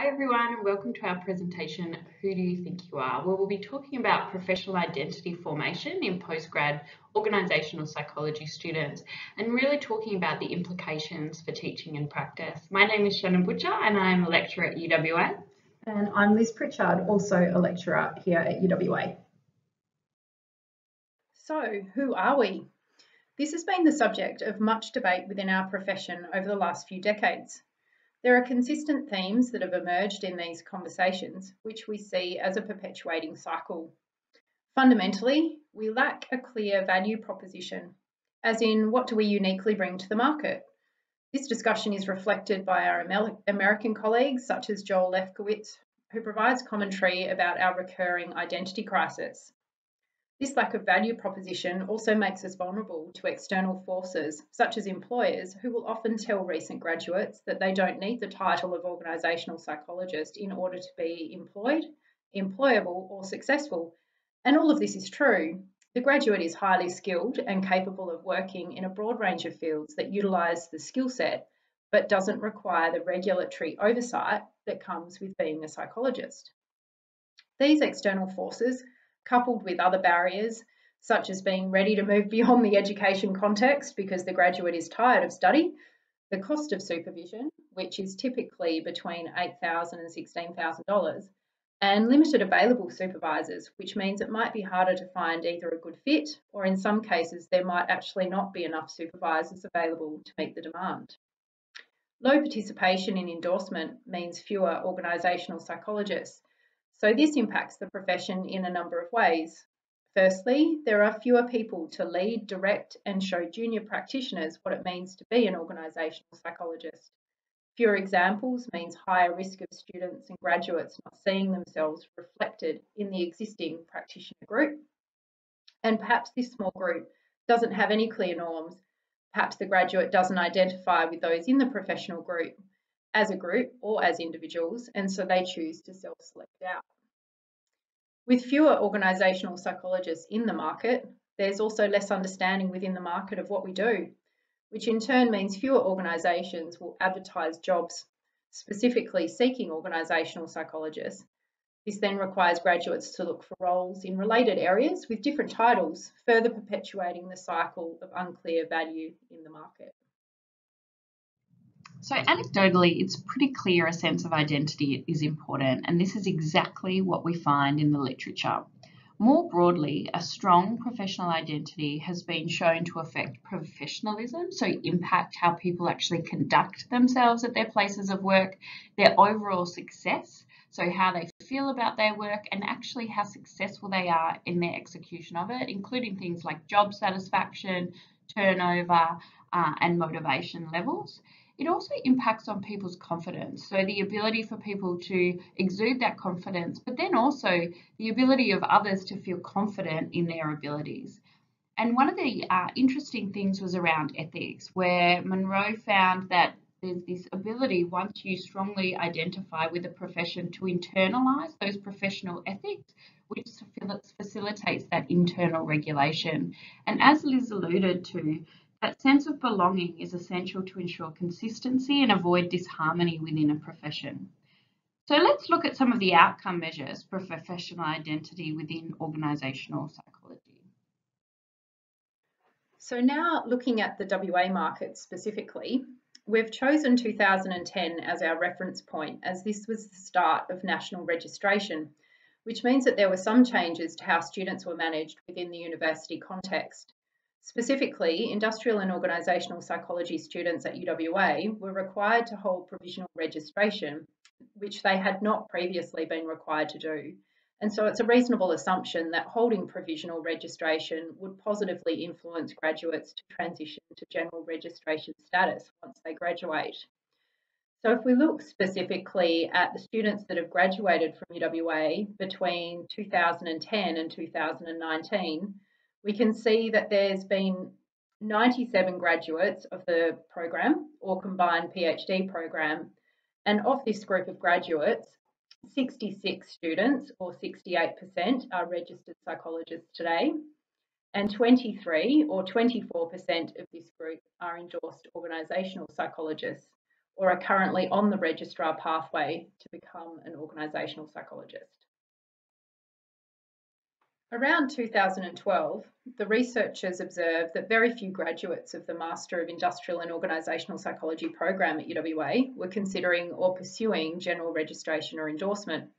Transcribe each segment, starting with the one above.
Hi everyone and welcome to our presentation, Who Do You Think You Are? Where we'll be talking about professional identity formation in postgrad organisational psychology students and really talking about the implications for teaching and practice. My name is Shannon Butcher and I'm a lecturer at UWA. And I'm Liz Pritchard, also a lecturer here at UWA. So, who are we? This has been the subject of much debate within our profession over the last few decades. There are consistent themes that have emerged in these conversations, which we see as a perpetuating cycle. Fundamentally, we lack a clear value proposition, as in what do we uniquely bring to the market? This discussion is reflected by our American colleagues, such as Joel Lefkowitz, who provides commentary about our recurring identity crisis. This lack of value proposition also makes us vulnerable to external forces, such as employers, who will often tell recent graduates that they don't need the title of organisational psychologist in order to be employed, employable, or successful. And all of this is true. The graduate is highly skilled and capable of working in a broad range of fields that utilise the skill set, but doesn't require the regulatory oversight that comes with being a psychologist. These external forces, coupled with other barriers, such as being ready to move beyond the education context because the graduate is tired of study, the cost of supervision, which is typically between $8,000 and $16,000, and limited available supervisors, which means it might be harder to find either a good fit or in some cases there might actually not be enough supervisors available to meet the demand. Low participation in endorsement means fewer organisational psychologists. So this impacts the profession in a number of ways. Firstly, there are fewer people to lead, direct and show junior practitioners what it means to be an organisational psychologist. Fewer examples means higher risk of students and graduates not seeing themselves reflected in the existing practitioner group. And perhaps this small group doesn't have any clear norms. Perhaps the graduate doesn't identify with those in the professional group as a group or as individuals, and so they choose to self-select out. With fewer organisational psychologists in the market, there's also less understanding within the market of what we do, which in turn means fewer organisations will advertise jobs specifically seeking organisational psychologists. This then requires graduates to look for roles in related areas with different titles, further perpetuating the cycle of unclear value in the market. So anecdotally, it's pretty clear a sense of identity is important, and this is exactly what we find in the literature. More broadly, a strong professional identity has been shown to affect professionalism, so impact how people actually conduct themselves at their places of work, their overall success, so how they feel about their work and actually how successful they are in their execution of it, including things like job satisfaction, turnover, and motivation levels. It also impacts on people's confidence, so the ability for people to exude that confidence, but then also the ability of others to feel confident in their abilities. And one of the interesting things was around ethics, where Monroe found that there's this ability, once you strongly identify with a profession, to internalise those professional ethics, which facilitates that internal regulation. And as Liz alluded to, that sense of belonging is essential to ensure consistency and avoid disharmony within a profession. So let's look at some of the outcome measures for professional identity within organisational psychology. So now looking at the WA market specifically, we've chosen 2010 as our reference point, as this was the start of national registration, which means that there were some changes to how students were managed within the university context. Specifically, industrial and organisational psychology students at UWA were required to hold provisional registration, which they had not previously been required to do. And so it's a reasonable assumption that holding provisional registration would positively influence graduates to transition to general registration status once they graduate. So if we look specifically at the students that have graduated from UWA between 2010 and 2019, we can see that there's been 97 graduates of the program or combined PhD program. And of this group of graduates, 66 students or 68% are registered psychologists today. And 23 or 24% of this group are endorsed organisational psychologists, or are currently on the registrar pathway to become an organisational psychologist. Around 2012, the researchers observed that very few graduates of the Master of Industrial and Organisational Psychology program at UWA were considering or pursuing general registration or endorsement.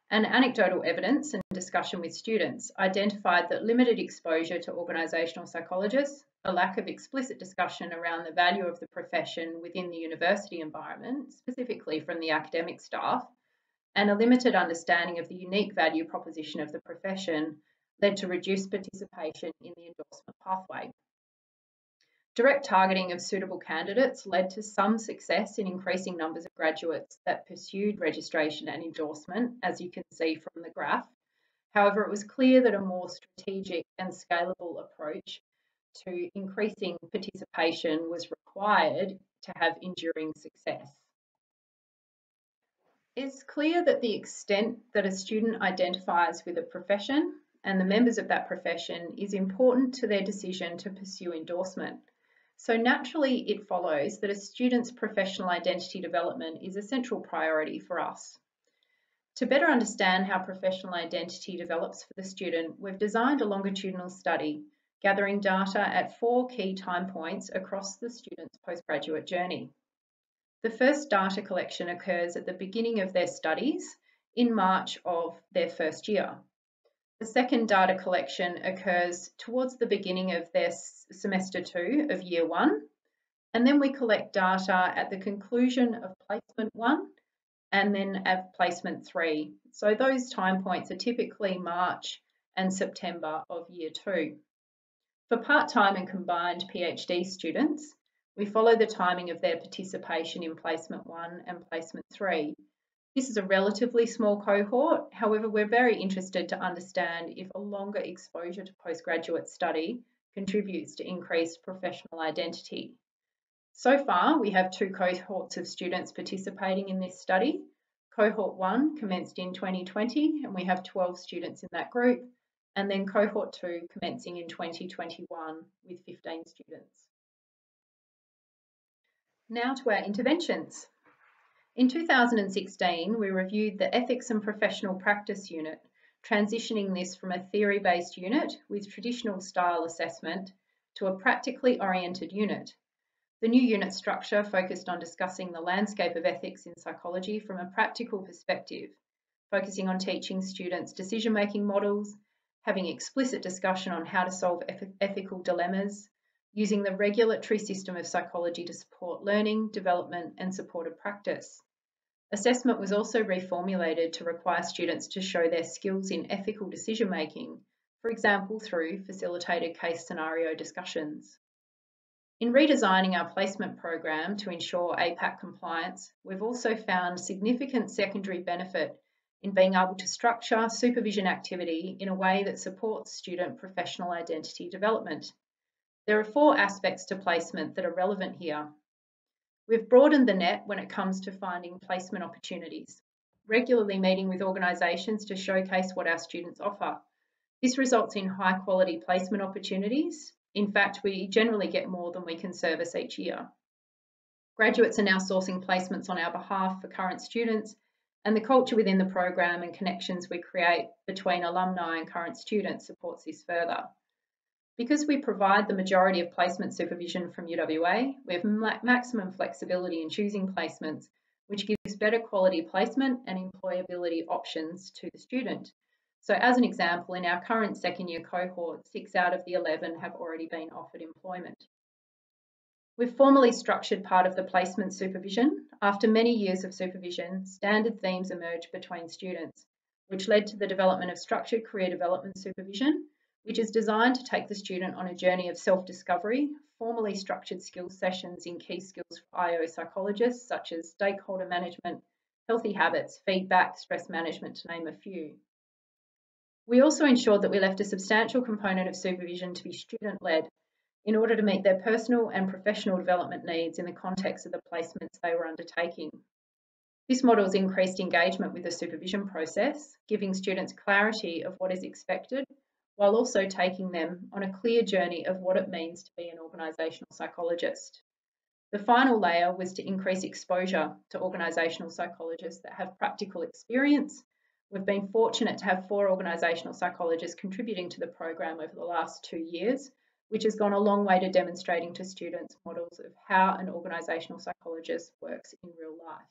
And anecdotal evidence and discussion with students identified that limited exposure to organisational psychologists, a lack of explicit discussion around the value of the profession within the university environment, specifically from the academic staff, and a limited understanding of the unique value proposition of the profession led to reduced participation in the endorsement pathway. Direct targeting of suitable candidates led to some success in increasing numbers of graduates that pursued registration and endorsement, as you can see from the graph. However, it was clear that a more strategic and scalable approach to increasing participation was required to have enduring success. It's clear that the extent that a student identifies with a profession and the members of that profession is important to their decision to pursue endorsement. So naturally, it follows that a student's professional identity development is a central priority for us. To better understand how professional identity develops for the student, we've designed a longitudinal study gathering data at 4 key time points across the student's postgraduate journey. The first data collection occurs at the beginning of their studies in March of their first year. The second data collection occurs towards the beginning of their semester 2 of year 1, and then we collect data at the conclusion of placement 1 and then at placement 3. So those time points are typically March and September of year 2. For part-time and combined PhD students, we follow the timing of their participation in placement 1 and placement 3. This is a relatively small cohort, however, we're very interested to understand if a longer exposure to postgraduate study contributes to increased professional identity. So far, we have 2 cohorts of students participating in this study. Cohort 1 commenced in 2020, and we have 12 students in that group, and then cohort 2 commencing in 2021 with 15 students. Now to our interventions. In 2016, we reviewed the Ethics and Professional Practice unit, transitioning this from a theory-based unit with traditional style assessment to a practically oriented unit. The new unit structure focused on discussing the landscape of ethics in psychology from a practical perspective, focusing on teaching students decision-making models, having explicit discussion on how to solve ethical dilemmas, using the regulatory system of psychology to support learning, development, and supported practice. Assessment was also reformulated to require students to show their skills in ethical decision-making, for example, through facilitated case scenario discussions. In redesigning our placement program to ensure APAC compliance, we've also found significant secondary benefit in being able to structure supervision activity in a way that supports student professional identity development. There are 4 aspects to placement that are relevant here. We've broadened the net when it comes to finding placement opportunities, regularly meeting with organisations to showcase what our students offer. This results in high quality placement opportunities. In fact, we generally get more than we can service each year. Graduates are now sourcing placements on our behalf for current students, and the culture within the program and connections we create between alumni and current students supports this further. Because we provide the majority of placement supervision from UWA, we have maximum flexibility in choosing placements, which gives better quality placement and employability options to the student. So as an example, in our current second year cohort, 6 out of the 11 have already been offered employment. We've formally structured part of the placement supervision. After many years of supervision, standard themes emerged between students, which led to the development of structured career development supervision, which is designed to take the student on a journey of self-discovery, formally structured skills sessions in key skills for IO psychologists, such as stakeholder management, healthy habits, feedback, stress management, to name a few. We also ensured that we left a substantial component of supervision to be student-led in order to meet their personal and professional development needs in the context of the placements they were undertaking. This model has increased engagement with the supervision process, giving students clarity of what is expected, while also taking them on a clear journey of what it means to be an organisational psychologist. The final layer was to increase exposure to organisational psychologists that have practical experience. We've been fortunate to have 4 organisational psychologists contributing to the program over the last 2 years, which has gone a long way to demonstrating to students models of how an organisational psychologist works in real life.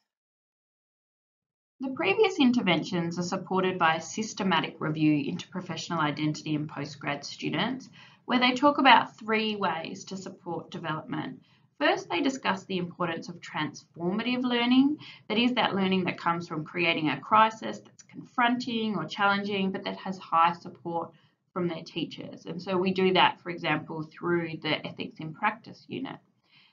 The previous interventions are supported by a systematic review into professional identity in postgrad students, where they talk about 3 ways to support development. First, they discuss the importance of transformative learning, that is, that learning that comes from creating a crisis that's confronting or challenging, but that has high support from their teachers. And so we do that, for example, through the Ethics in Practice unit.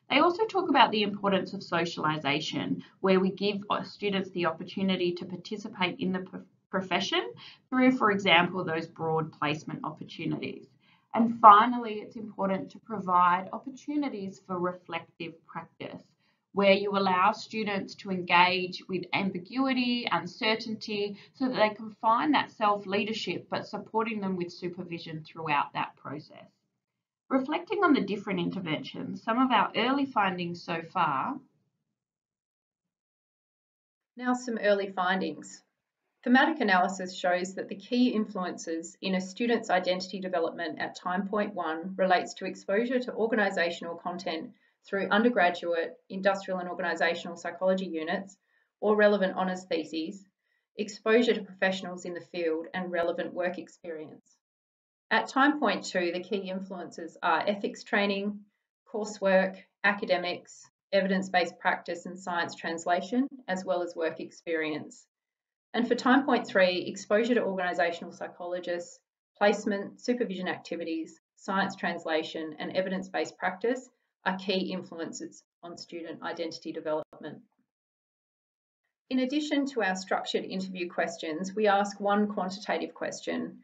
They also talk about the importance of socialisation, where we give students the opportunity to participate in the profession through, for example, those broad placement opportunities. And finally, it's important to provide opportunities for reflective practice, where you allow students to engage with ambiguity, uncertainty, so that they can find that self-leadership, but supporting them with supervision throughout that process. Reflecting on the different interventions, some of our early findings so far. Now some early findings. Thematic analysis shows that the key influences in a student's identity development at time point 1 relates to exposure to organisational content through undergraduate, industrial and organisational psychology units or relevant honours theses, exposure to professionals in the field and relevant work experience. At time point 2, the key influences are ethics training, coursework, academics, evidence-based practice and science translation, as well as work experience. And for time point 3, exposure to organisational psychologists, placement, supervision activities, science translation and evidence-based practice are key influences on student identity development. In addition to our structured interview questions, we ask one quantitative question.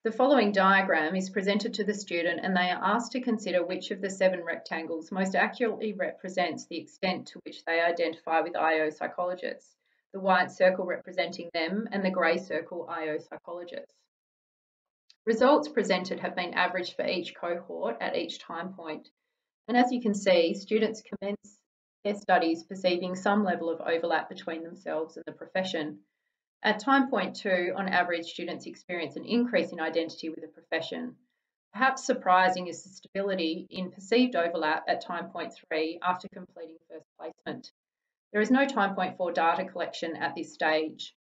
The following diagram is presented to the student and they are asked to consider which of the 7 rectangles most accurately represents the extent to which they identify with IO psychologists, the white circle representing them and the grey circle IO psychologists. Results presented have been averaged for each cohort at each time point. And as you can see, students commence their studies perceiving some level of overlap between themselves and the profession. At time point 2, on average, students experience an increase in identity with the profession. Perhaps surprising is the stability in perceived overlap at time point 3 after completing first placement. There is no time point 4 data collection at this stage.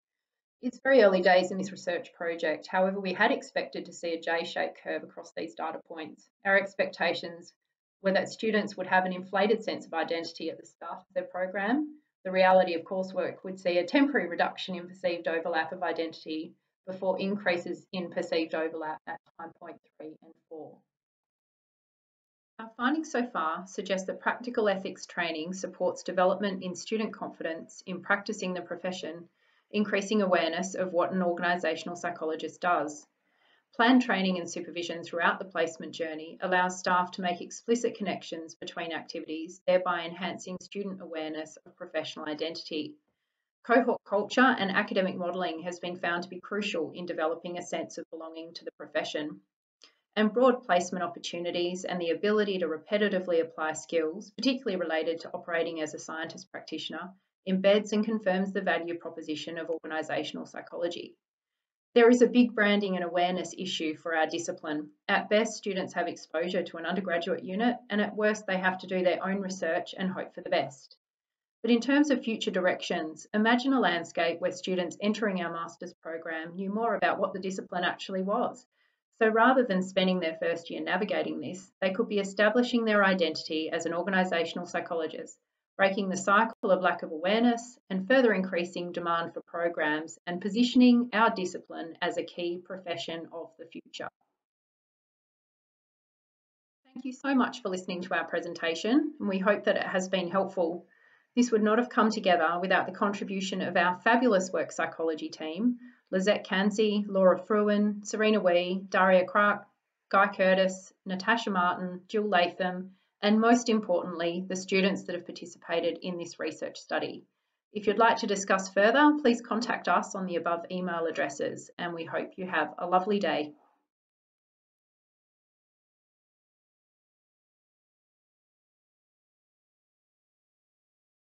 It's very early days in this research project. However, we had expected to see a J-shaped curve across these data points. Our expectations were that students would have an inflated sense of identity at the start of their program. The reality of coursework would see a temporary reduction in perceived overlap of identity before increases in perceived overlap at time point 3 and 4. Our findings so far suggest that practical ethics training supports development in student confidence in practicing the profession, increasing awareness of what an organisational psychologist does. Planned training and supervision throughout the placement journey allows staff to make explicit connections between activities, thereby enhancing student awareness of professional identity. Cohort culture and academic modelling has been found to be crucial in developing a sense of belonging to the profession. And broad placement opportunities and the ability to repetitively apply skills, particularly related to operating as a scientist practitioner, embeds and confirms the value proposition of organisational psychology. There is a big branding and awareness issue for our discipline. At best, students have exposure to an undergraduate unit, and at worst, they have to do their own research and hope for the best. But in terms of future directions, imagine a landscape where students entering our master's program knew more about what the discipline actually was. So rather than spending their first year navigating this, they could be establishing their identity as an organisational psychologist, breaking the cycle of lack of awareness and further increasing demand for programs and positioning our discipline as a key profession of the future. Thank you so much for listening to our presentation, and we hope that it has been helpful. This would not have come together without the contribution of our fabulous work psychology team, Lizette Cansey, Laura Fruin, Serena Wee, Daria Clark, Guy Curtis, Natasha Martin, Jill Latham, and most importantly, the students that have participated in this research study. If you'd like to discuss further, please contact us on the above email addresses, and we hope you have a lovely day.